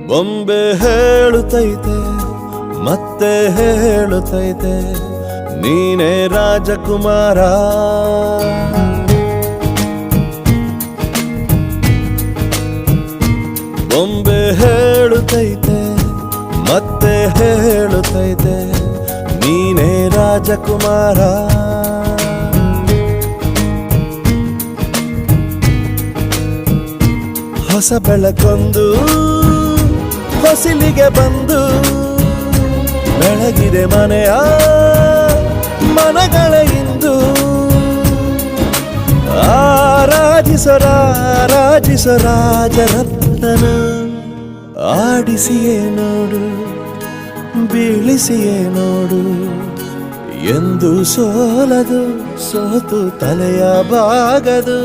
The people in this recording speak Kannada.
ಬೊಂಬೆ ಹೇಳುತ್ತೈತೆ ಮತ್ತೆ ಹೇಳುತ್ತೈತೆ ನೀನೇ ರಾಜಕುಮಾರ. ಬೊಂಬೆ ಹೇಳುತ್ತೈತೆ ಮತ್ತೆ ಹೇಳುತ್ತೈತೆ ನೀನೇ ರಾಜಕುಮಾರ. ಹೊಸ ಬೆಳಕೊಂದು ಹೊಸಿಲಿಗೆ ಬಂದು ಬೆಳಗಿದೆ ಮನೆಯ ಮನಗಳ ಇಂದು. ಆರಾಧಿಸೋ ರಾಜರತ್ನನ ಆಡಿಸಿಯೇ ನೋಡು ಬೀಳಿಸಿಯೇ ನೋಡು ಎಂದು ಸೋಲದು ಸೋತು ತಲೆಯ ಬಾಗದು.